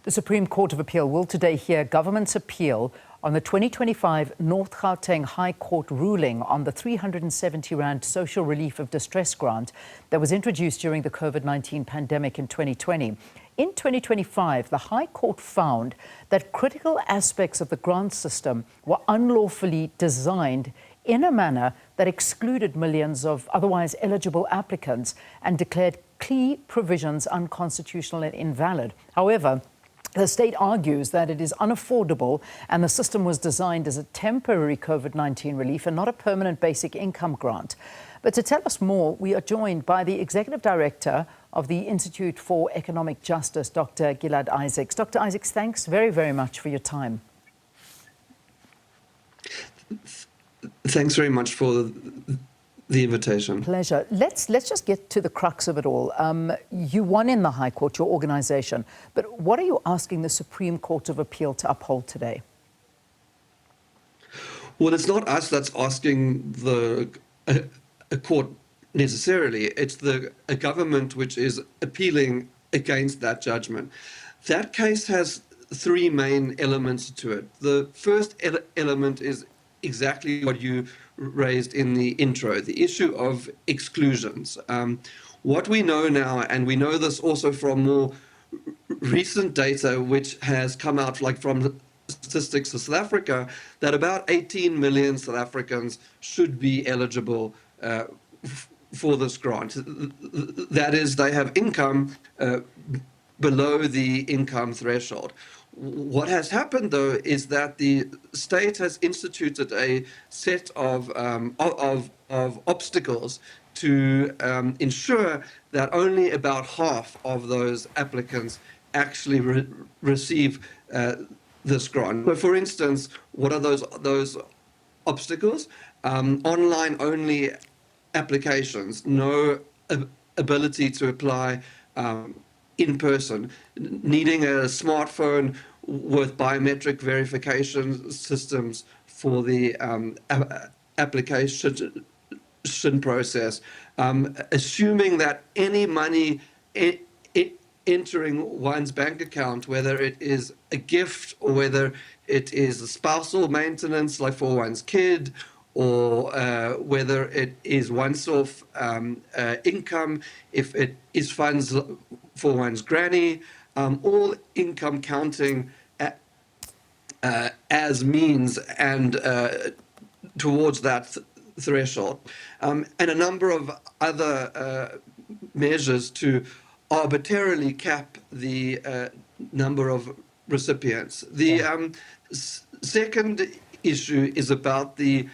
The Supreme Court of Appeal will today hear government's appeal on the 2025 North Gauteng High Court ruling on the 370 rand social relief of distress grant that was introduced during the COVID-19 pandemic in 2020. In 2025, the High Court found that critical aspects of the grant system were unlawfully designed in a manner that excluded millions of otherwise eligible applicants and declared key provisions unconstitutional and invalid. However, the state argues that it is unaffordable and the system was designed as a temporary COVID-19 relief and not a permanent basic income grant. But to tell us more, we are joined by the Executive Director of the Institute for Economic Justice, Dr. Gilad Isaacs. Dr. Isaacs, thanks very, very much for your time. Thanks very much for the invitation. Pleasure. Let's just get to the crux of it all. You won in the High Court, your organisation, but what are you asking the Supreme Court of Appeal to uphold today? Well, it's not us that's asking a court necessarily. It's a government which is appealing against that judgment. That case has three main elements to it. The first element is exactly what you raised in the intro, the issue of exclusions. What we know now, and we know this also from more recent data which has come out like from statistics of South Africa, that about 18 million South Africans should be eligible for this grant. That is, they have income below the income threshold. What has happened, though, is that the state has instituted a set of obstacles to ensure that only about half of those applicants actually receive this grant. So, for instance, what are those obstacles? Online-only applications, no ability to apply in person, needing a smartphone with biometric verification systems for the application process, assuming that any money entering one's bank account, whether it is a gift or whether it is a spousal maintenance like for one's kid, or whether it is once-off income, if it is funds for one's granny, all income counting as means and towards that threshold, and a number of other measures to arbitrarily cap the number of recipients. The second issue is about the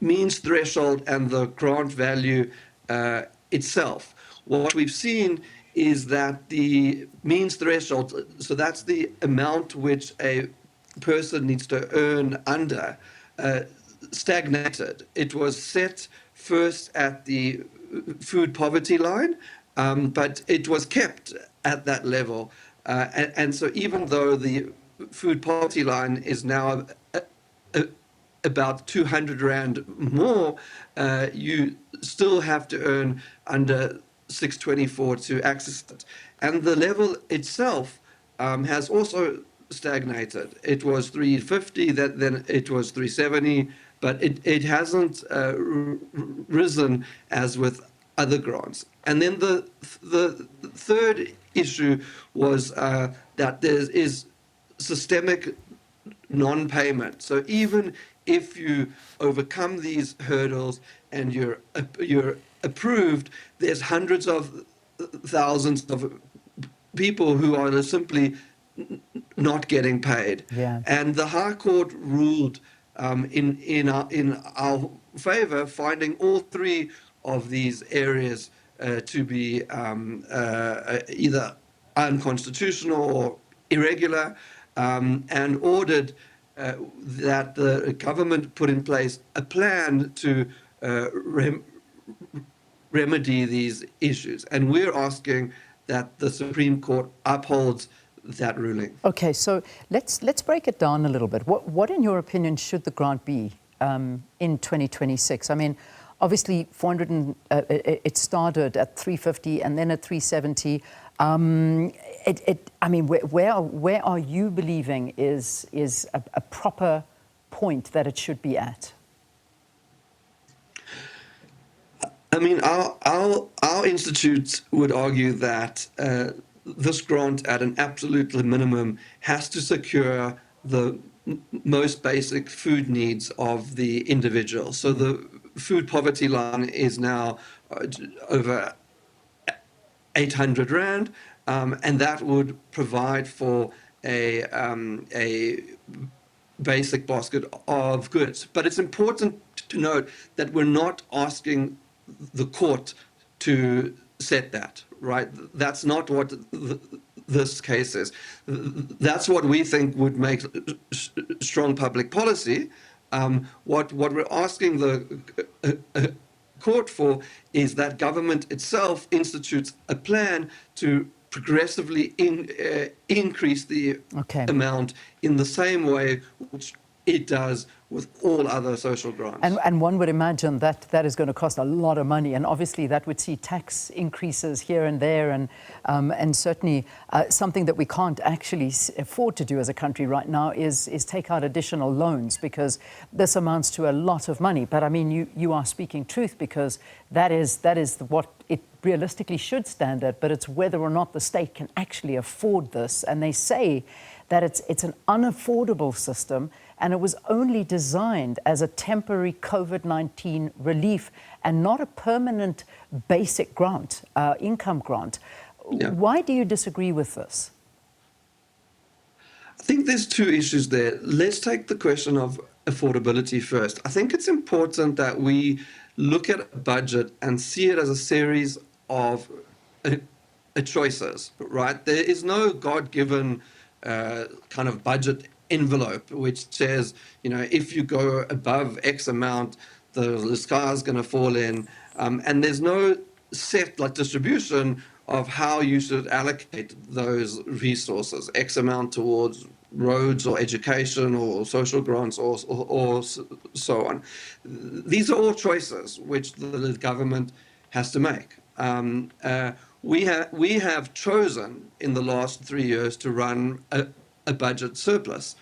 means threshold and the grant value itself. What we've seen is that the means threshold, so that's the amount which a person needs to earn under, stagnated. It was set first at the food poverty line, but it was kept at that level. And so even though the food poverty line is now about 200 rand more, you still have to earn under 624 to access it. And the level itself has also stagnated. It was 350, then it was 370, but it hasn't risen as with other grants. And then the third issue was that there is systemic non-payment. So even if you overcome these hurdles and you're approved, there's hundreds of thousands of people who are simply not getting paid. Yeah. And the High Court ruled in our favor, finding all three of these areas to be either unconstitutional or irregular, and ordered that the government put in place a plan to remedy these issues. And we're asking that the Supreme Court upholds that ruling. Okay, so let's break it down a little bit. What in your opinion should the grant be in 2026? I mean, obviously, it started at 350 and then at 370. I mean, where are you believing is a proper point that it should be at? I mean, our institute would argue that this grant at an absolute minimum has to secure the most basic food needs of the individual. So the food poverty line is now over 800 Rand, and that would provide for a basic basket of goods. But it's important to note that we're not asking the court to set that, right? That's not what this case is. That's what we think would make strong public policy. What we're asking the court for is that government itself institutes a plan to progressively increase the amount in the same way which it does with all other social grants. And one would imagine that that is going to cost a lot of money, and obviously that would see tax increases here and there, and certainly something that we can't actually afford to do as a country right now is take out additional loans, because this amounts to a lot of money. But I mean, you are speaking truth, because that is what it realistically should stand at, but it's whether or not the state can actually afford this. And they say that it's an unaffordable system, and it was only designed as a temporary COVID-19 relief and not a permanent basic grant, income grant. Yeah. Why do you disagree with this? I think there's two issues there. Let's take the question of affordability first. I think it's important that we look at a budget and see it as a series of choices, right? There is no God-given kind of budget envelope which says, you know, if you go above X amount, the sky's going to fall in, and there's no set like distribution of how you should allocate those resources, X amount towards roads or education or social grants or so on. These are all choices which the government has to make. We have chosen in the last 3 years to run a budget surplus,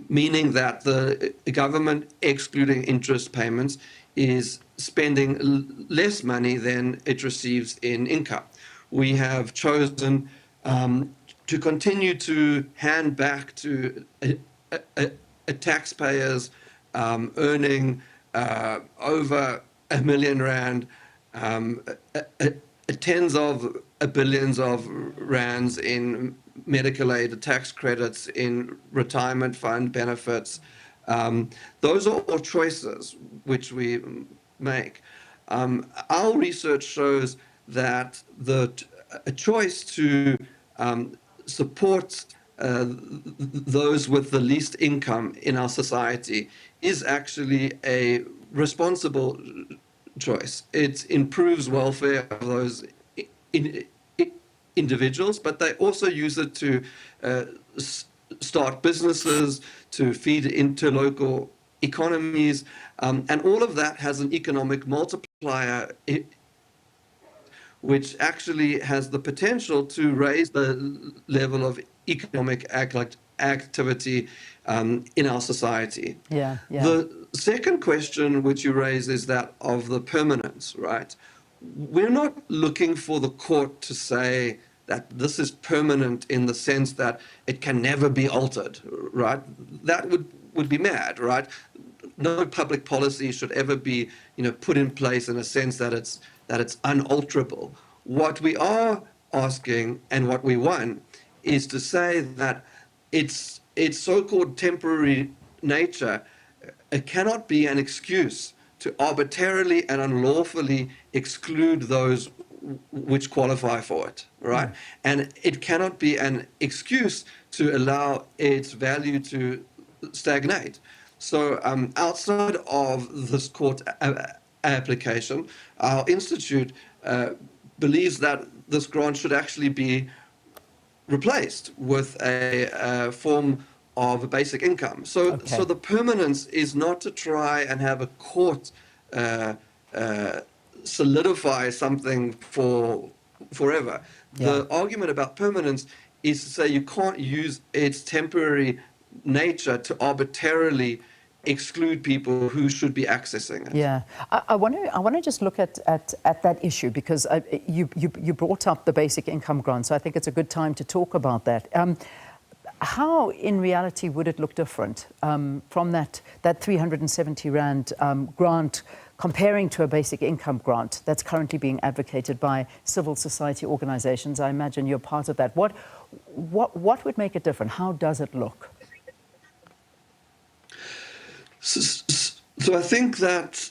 meaning that the government, excluding interest payments, is spending less money than it receives in income. We have chosen to continue to hand back to taxpayers earning over R1 million, tens of billions of rands in medical aid, tax credits, in retirement fund benefits. Those are all choices which we make. Our research shows that a choice to support those with the least income in our society is actually a responsible choice. It improves welfare of those individuals, but they also use it to start businesses, to feed into local economies, and all of that has an economic multiplier which actually has the potential to raise the level of economic activity in our society. Yeah. The second question which you raise is that of the permanence, right? We're not looking for the court to say that this is permanent in the sense that it can never be altered, right? That would be mad, right? No public policy should ever be, put in place in a sense that it's unalterable. What we are asking and what we want is to say that its so-called temporary nature cannot be an excuse to arbitrarily and unlawfully exclude those which qualify for it, right? Mm. And it cannot be an excuse to allow its value to stagnate. So outside of this court application, our institute believes that this grant should actually be replaced with a form of a basic income. So the permanence is not to try and have a court solidify something for forever. The argument about permanence is to say you can't use its temporary nature to arbitrarily exclude people who should be accessing it. Yeah, I want to just look at that issue because you brought up the basic income grant, so I think it's a good time to talk about that. How, in reality, would it look different from that 370 Rand grant, comparing to a basic income grant that's currently being advocated by civil society organizations? I imagine you're part of that. What would make it different? How does it look? So I think that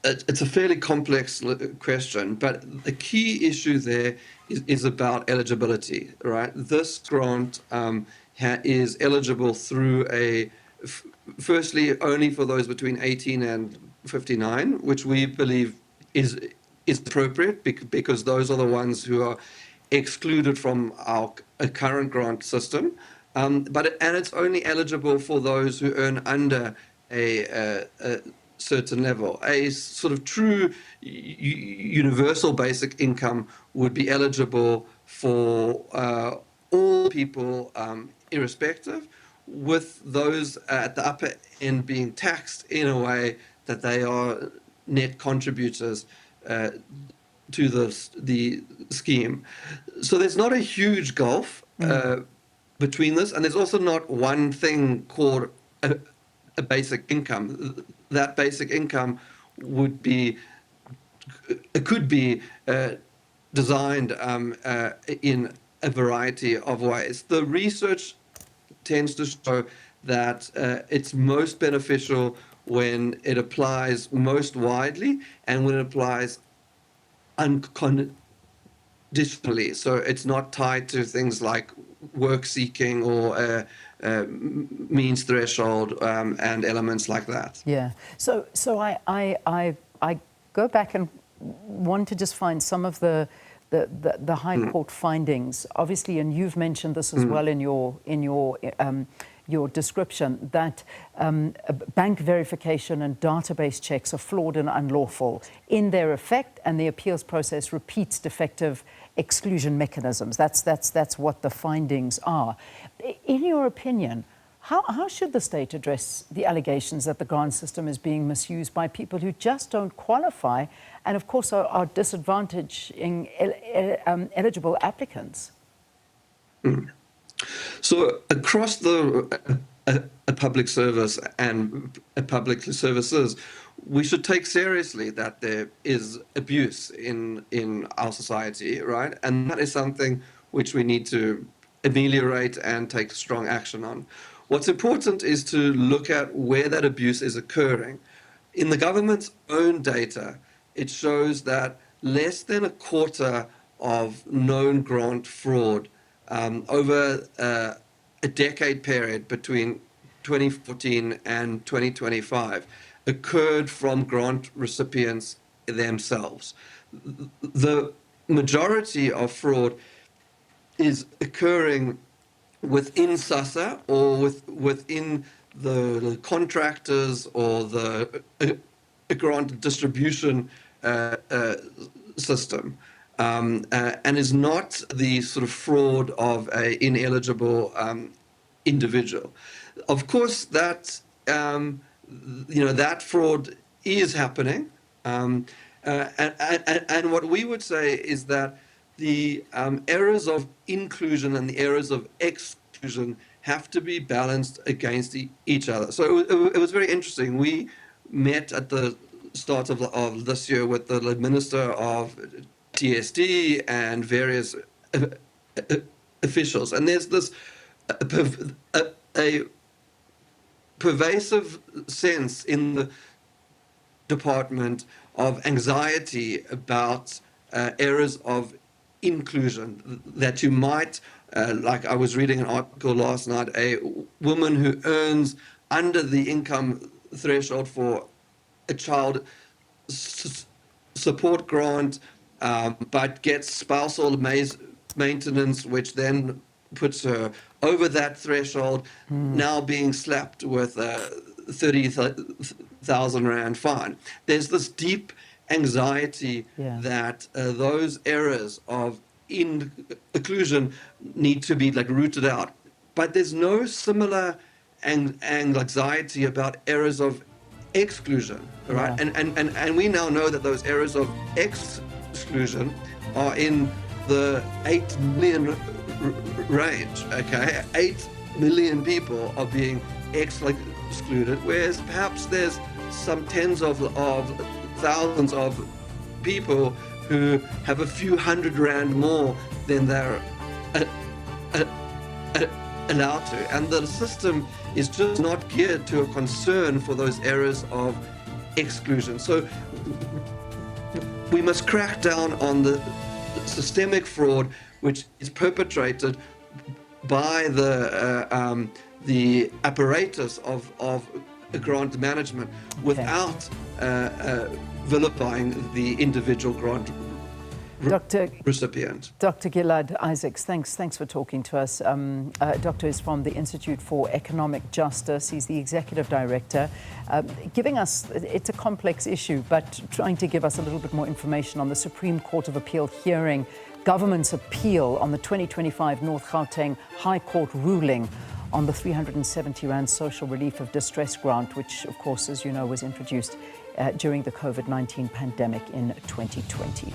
it's a fairly complex question, but the key issue there is about eligibility, right? This grant is eligible through firstly only for those between 18 and 59, which we believe is appropriate because those are the ones who are excluded from our current grant system. But it's only eligible for those who earn under a certain level. A sort of true universal basic income would be eligible for all people, irrespective, with those at the upper end being taxed in a way that they are net contributors to the scheme. So there's not a huge gulf between this, and there's also not one thing called a basic income. That basic income could be designed in a variety of ways. The research tends to show that it's most beneficial when it applies most widely and when it applies unconditionally. So it's not tied to things like work seeking or means threshold and elements like that. Yeah. So I go back and want to just find some of the High Court findings, obviously, and you've mentioned this as well in your description, that bank verification and database checks are flawed and unlawful in their effect, and the appeals process repeats defective exclusion mechanisms. That's what the findings are. In your opinion, how should the state address the allegations that the grant system is being misused by people who just don't qualify and, of course, are disadvantaging eligible applicants? So across a public service and public services, we should take seriously that there is abuse in our society, right? And that is something which we need to ameliorate and take strong action on. What's important is to look at where that abuse is occurring. In the government's own data, it shows that less than a quarter of known grant fraud over a decade period between 2014 and 2025 occurred from grant recipients themselves. The majority of fraud is occurring within SASSA or within the contractors or the grant distribution system, and is not the sort of fraud of an ineligible individual. Of course, that that fraud is happening, and what we would say is that the errors of inclusion and the errors of exclusion have to be balanced against each other. So it was very interesting. We met at the start of this year with the Minister of TSD and various officials, and there's this a pervasive sense in the department of anxiety about errors of inclusion, that you might, like I was reading an article last night, a woman who earns under the income threshold for a child support grant, but gets spousal maintenance, which then puts her over that threshold, now being slapped with a 30,000 Rand fine. There's this deep anxiety that those areas of inclusion need to be like rooted out. But there's no similar anxiety about areas of exclusion, right? And we now know that those areas of exclusion are in the 8 million range, okay? 8 million people are being excluded, whereas perhaps there's some tens of thousands of people who have a few $100 more than they're allowed to. And the system is just not geared to a concern for those areas of exclusion. So we must crack down on the systemic fraud which is perpetrated by the apparatus of grant management without vilifying the individual grant recipient. Dr. Gilad Isaacs, thanks for talking to us. Doctor is from the Institute for Economic Justice. He's the executive director, giving us, it's a complex issue, but trying to give us a little bit more information on the Supreme Court of Appeal hearing government's appeal on the 2025 North Gauteng High Court ruling on the 370 Rand social relief of distress grant, which, of course, as you know, was introduced during the COVID-19 pandemic in 2020.